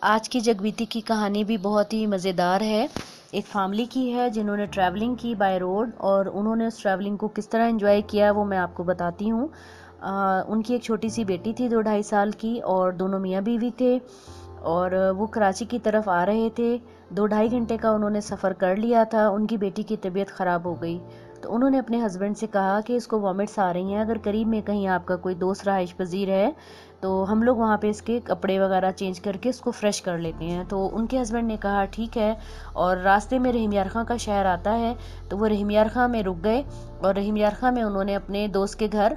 आज की जगबीती की कहानी भी बहुत ही मज़ेदार है। एक फैमिली की है जिन्होंने ट्रैवलिंग की बाय रोड, और उन्होंने उस ट्रैवलिंग को किस तरह एंजॉय किया वो मैं आपको बताती हूँ। उनकी एक छोटी सी बेटी थी 2-2.5 साल की, और दोनों मियाँ बीवी थे, और वो कराची की तरफ आ रहे थे। 2-2.5 घंटे का उन्होंने सफ़र कर लिया था। उनकी बेटी की तबीयत ख़राब हो गई, तो उन्होंने अपने हस्बैंड से कहा कि इसको वॉमिट्स आ रही हैं, अगर करीब में कहीं आपका कोई दोस्त रहाइश पजीर है तो हम लोग वहाँ पे इसके कपड़े वगैरह चेंज करके इसको फ्रेश कर लेते हैं। तो उनके हस्बैंड ने कहा ठीक है, और रास्ते में रहीम यार खां का शहर आता है, तो वो रहीम यार खां में रुक गए, और रहीम यार खां में उन्होंने अपने दोस्त के घर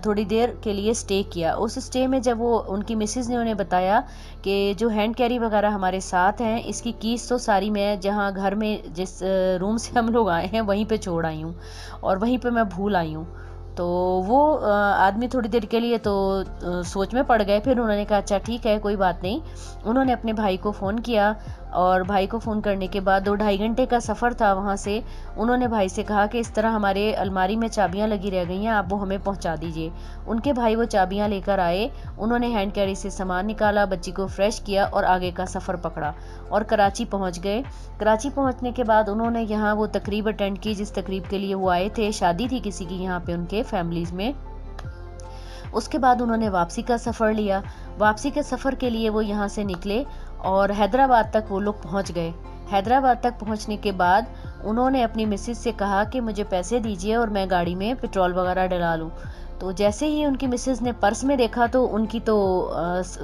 थोड़ी देर के लिए स्टे किया। उस स्टे में जब वो उनकी मिसेज़ ने उन्हें बताया कि जो हैंड कैरी वगैरह हमारे साथ हैं, इसकी कीज़ तो सारी मैं जहाँ घर में जिस रूम से हम लोग आए हैं वहीं पे छोड़ आई हूँ, और वहीं पे मैं भूल आई हूँ। तो वो आदमी थोड़ी देर के लिए तो सोच में पड़ गए। फिर उन्होंने कहा अच्छा ठीक है, कोई बात नहीं। उन्होंने अपने भाई को फ़ोन किया, और भाई को फ़ोन करने के बाद 2-2.5 घंटे का सफ़र था वहाँ से। उन्होंने भाई से कहा कि इस तरह हमारे अलमारी में चाबियाँ लगी रह गई हैं, आप वो हमें पहुँचा दीजिए। उनके भाई वो चाबियाँ लेकर आए। उन्होंने हैंड कैरी से सामान निकाला, बच्ची को फ्रेश किया, और आगे का सफ़र पकड़ा और कराची पहुँच गए। कराची पहुँचने के बाद उन्होंने यहाँ वो तकरीब अटेंड की जिस तकरीब के लिए वो आए थे। शादी थी किसी की यहाँ पे उनके फैमिलीज़ में। उसके बाद उन्होंने वापसी का सफ़र लिया। वापसी के सफ़र के लिए वो यहाँ से निकले, और हैदराबाद तक वो लोग पहुँच गए। हैदराबाद तक पहुँचने के बाद उन्होंने अपनी मिसेज़ से कहा कि मुझे पैसे दीजिए और मैं गाड़ी में पेट्रोल वगैरह डला लूँ। तो जैसे ही उनकी मिसेज़ ने पर्स में देखा तो उनकी तो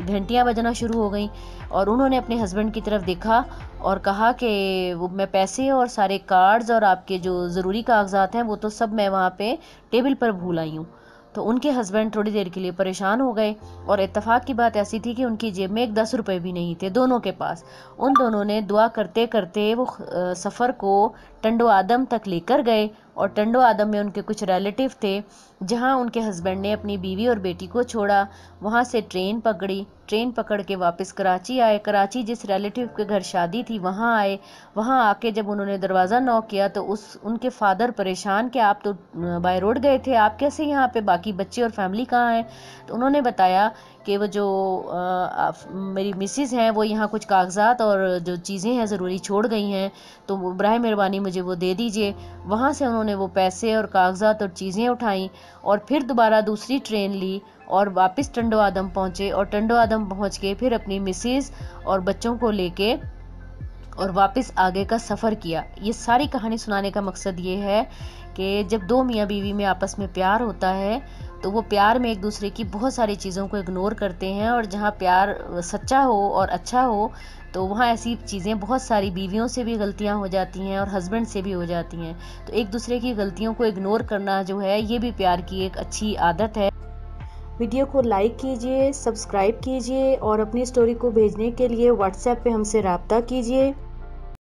घंटियाँ बजना शुरू हो गई, और उन्होंने अपने हस्बैंड की तरफ देखा और कहा कि वो मैं पैसे और सारे कार्ड्स और आपके जो ज़रूरी कागजात हैं वो तो सब मैं वहाँ पे टेबल पर भूल आई हूँ। तो उनके हस्बैंड थोड़ी देर के लिए परेशान हो गए, और इत्तेफाक की बात ऐसी थी कि उनकी जेब में एक 10 रुपए भी नहीं थे दोनों के पास। उन दोनों ने दुआ करते करते वो सफ़र को टंडो आदम तक लेकर गए, और टंडो आदम में उनके कुछ रिलेटिव थे, जहां उनके हस्बैंड ने अपनी बीवी और बेटी को छोड़ा। वहां से ट्रेन पकड़ी, ट्रेन पकड़ के वापस कराची आए। कराची जिस रिलेटिव के घर शादी थी वहां आए। वहां आके जब उन्होंने दरवाज़ा नॉक किया तो उनके फादर परेशान कि आप तो बाय रोड गए थे, आप कैसे यहाँ पे, बाकी बच्चे और फैमिली कहाँ हैं? तो उन्होंने बताया कि वो जो मेरी मिसेज़ हैं वो यहाँ कुछ कागजात और जो चीज़ें हैं ज़रूरी छोड़ गई हैं, तो बराए मेहरबानी मुझे वो दे दीजिए। वहाँ से उन्होंने वो पैसे और कागजात और चीज़ें उठाई, और फिर दोबारा दूसरी ट्रेन ली और वापस टंडो आदम पहुँचे, और टंडो आदम पहुँच के फिर अपनी मिसेज़ और बच्चों को लेके और वापस आगे का सफ़र किया। ये सारी कहानी सुनाने का मकसद ये है कि जब दो मियाँ बीवी में आपस में प्यार होता है तो वो प्यार में एक दूसरे की बहुत सारी चीज़ों को इग्नोर करते हैं, और जहाँ प्यार सच्चा हो और अच्छा हो तो वहाँ ऐसी चीज़ें बहुत सारी बीवियों से भी गलतियाँ हो जाती हैं और हस्बैंड से भी हो जाती हैं। तो एक दूसरे की गलतियों को इग्नोर करना जो है ये भी प्यार की एक अच्छी आदत है। वीडियो को लाइक कीजिए, सब्सक्राइब कीजिए, और अपनी स्टोरी को भेजने के लिए व्हाट्सएप पे हमसे रब्ता कीजिए।